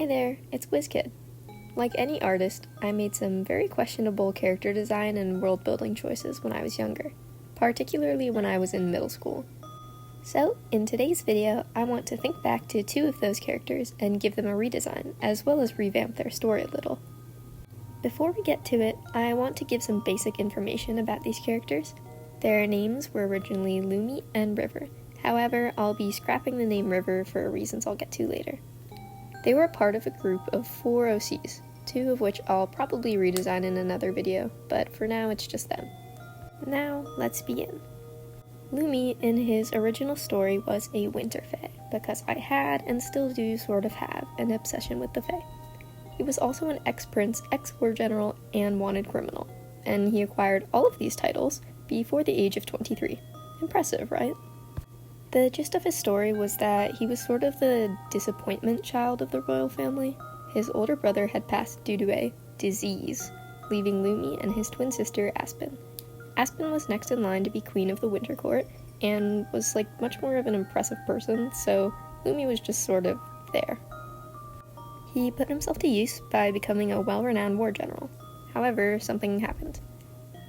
Hi there, it's WizKid. Like any artist, I made some very questionable character design and world building choices when I was younger, particularly when I was in middle school. So, in today's video, I want to think back to two of those characters and give them a redesign, as well as revamp their story a little. Before we get to it, I want to give some basic information about these characters. Their names were originally Lumi and River. However, I'll be scrapping the name River for reasons I'll get to later. They were part of a group of 4 OCs, 2 of which I'll probably redesign in another video, but for now it's just them. Now, let's begin. Lumi, in his original story, was a winter fae, because I had, and still do sort of have, an obsession with the fae. He was also an ex-prince, ex-war general, and wanted criminal, and he acquired all of these titles before the age of 23. Impressive, right? The gist of his story was that he was sort of the disappointment child of the royal family. His older brother had passed due to a disease, leaving Lumi and his twin sister Aspen. Aspen was next in line to be queen of the Winter Court, and was much more of an impressive person, so Lumi was just sort of there. He put himself to use by becoming a well-renowned war general. However, something happened.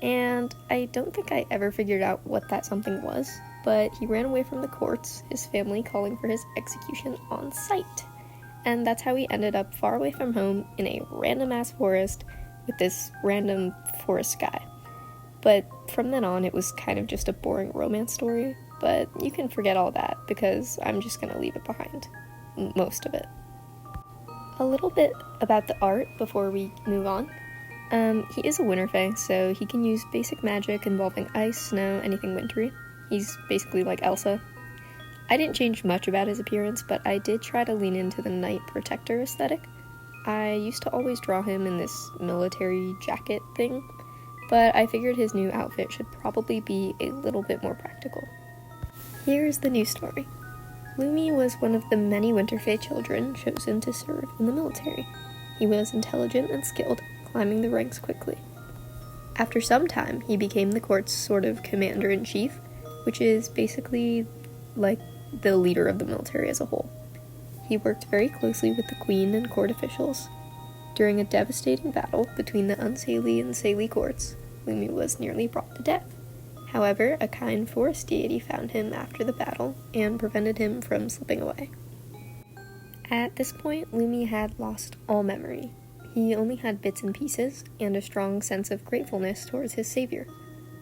And I don't think I ever figured out what that something was, but he ran away from the courts, his family calling for his execution on sight. And that's how he ended up far away from home in a random-ass forest with this random forest guy. But from then on, it was kind of just a boring romance story, but you can forget all that because I'm just gonna leave it behind. Most of it. A little bit about the art before we move on. He is a winter fae, so he can use basic magic involving ice, snow, anything wintry. He's basically like Elsa. I didn't change much about his appearance, but I did try to lean into the knight protector aesthetic. I used to always draw him in this military jacket thing, but I figured his new outfit should probably be a little bit more practical. Here's the new story. Lumi was one of the many winter fae children chosen to serve in the military. He was intelligent and skilled, climbing the ranks quickly. After some time, he became the court's sort of commander-in-chief, which is basically like the leader of the military as a whole. He worked very closely with the queen and court officials. During a devastating battle between the Unseelie and Seelie courts, Lumi was nearly brought to death. However, a kind forest deity found him after the battle and prevented him from slipping away. At this point, Lumi had lost all memory. He only had bits and pieces, and a strong sense of gratefulness towards his savior.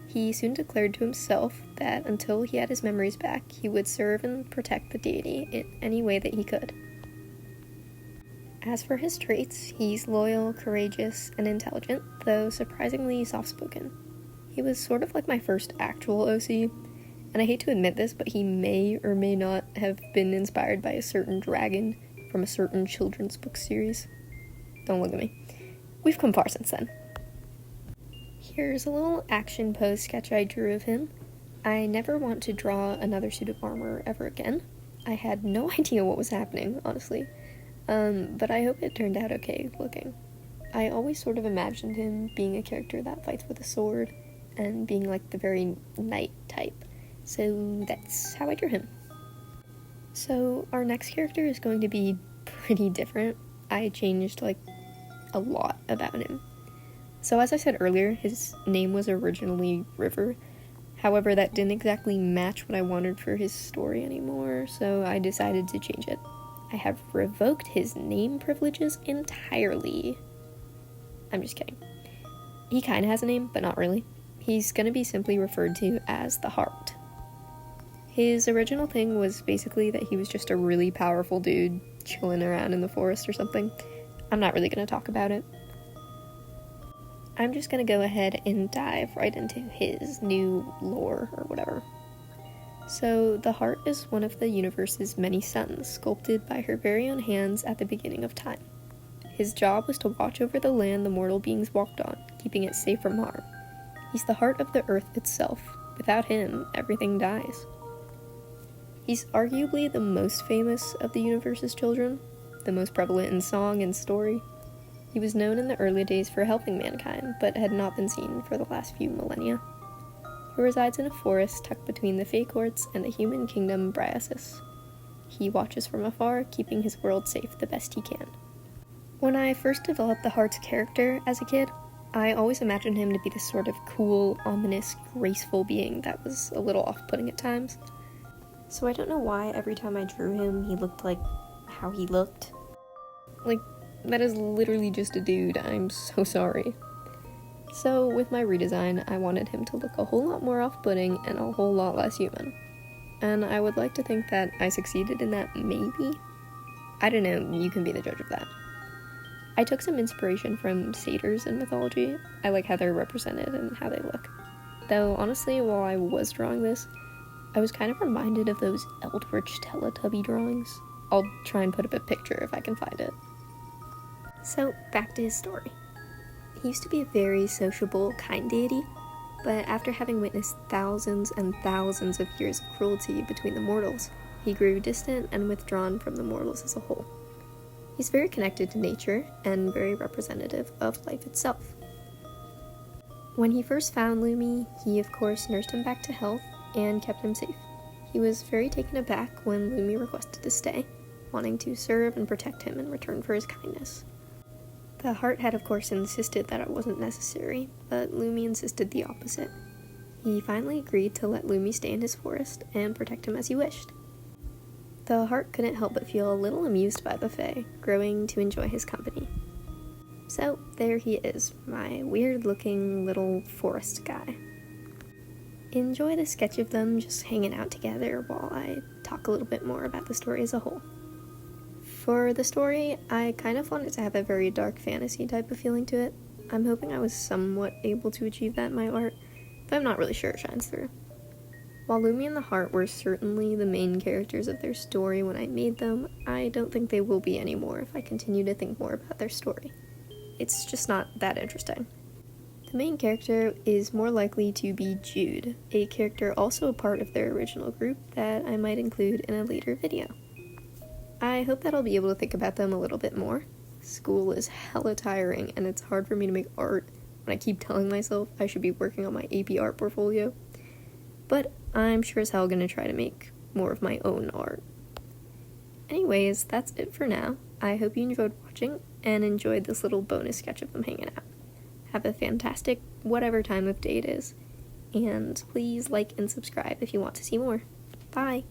He soon declared to himself that until he had his memories back, he would serve and protect the deity in any way that he could. As for his traits, he's loyal, courageous, and intelligent, though surprisingly soft-spoken. He was sort of like my first actual OC, and I hate to admit this, but he may or may not have been inspired by a certain dragon from a certain children's book series. Don't look at me. We've come far since then. Here's a little action pose sketch I drew of him. I never want to draw another suit of armor ever again. I had no idea what was happening, honestly. But I hope it turned out okay looking. I always sort of imagined him being a character that fights with a sword, and being like the very knight type. So that's how I drew him. So our next character is going to be pretty different. I changed a lot about him. So as I said earlier, his name was originally River. However, that didn't exactly match what I wanted for his story anymore, so I decided to change it. I have revoked his name privileges entirely. I'm just kidding. He kinda has a name, but not really. He's gonna be simply referred to as the Heart. His original thing was basically that he was just a really powerful dude chilling around in the forest or something. I'm not really gonna talk about it. I'm just gonna go ahead and dive right into his new lore or whatever. So, the Heart is one of the universe's many suns, sculpted by her very own hands at the beginning of time. His job was to watch over the land the mortal beings walked on, keeping it safe from harm. He's the heart of the earth itself. Without him, everything dies. He's arguably the most famous of the universe's children, the most prevalent in song and story. He was known in the early days for helping mankind, but had not been seen for the last few millennia. He resides in a forest tucked between the Fae courts and the human kingdom Bryasis. He watches from afar, keeping his world safe the best he can. When I first developed the Heart's character as a kid, I always imagined him to be this sort of cool, ominous, graceful being that was a little off-putting at times. So I don't know why every time I drew him, he looked like how he looked. Like, that is literally just a dude, I'm so sorry. So with my redesign, I wanted him to look a whole lot more off-putting and a whole lot less human. And I would like to think that I succeeded in that, maybe? I don't know, you can be the judge of that. I took some inspiration from satyrs in mythology. I like how they're represented and how they look. Though, honestly, while I was drawing this, I was kind of reminded of those Eldritch Teletubby drawings. I'll try and put up a picture if I can find it. So, back to his story. He used to be a very sociable, kind deity, but after having witnessed thousands and thousands of years of cruelty between the mortals, he grew distant and withdrawn from the mortals as a whole. He's very connected to nature and very representative of life itself. When he first found Lumi, he of course nursed him back to health and kept him safe. He was very taken aback when Lumi requested to stay, wanting to serve and protect him in return for his kindness. The Heart had of course insisted that it wasn't necessary, but Lumi insisted the opposite. He finally agreed to let Lumi stay in his forest and protect him as he wished. The Heart couldn't help but feel a little amused by the Fae, growing to enjoy his company. So there he is, my weird-looking little forest guy. Enjoy the sketch of them just hanging out together while I talk a little bit more about the story as a whole. For the story, I kind of wanted to have a very dark fantasy type of feeling to it. I'm hoping I was somewhat able to achieve that in my art, but I'm not really sure it shines through. While Lumi and the Heart were certainly the main characters of their story when I made them, I don't think they will be anymore if I continue to think more about their story. It's just not that interesting. The main character is more likely to be Jude, a character also a part of their original group that I might include in a later video. I hope that I'll be able to think about them a little bit more. School is hella tiring and it's hard for me to make art when I keep telling myself I should be working on my AP art portfolio. But I'm sure as hell gonna try to make more of my own art. Anyways, that's it for now. I hope you enjoyed watching and enjoyed this little bonus sketch of them hanging out. Have a fantastic whatever time of day it is, and please like and subscribe if you want to see more. Bye!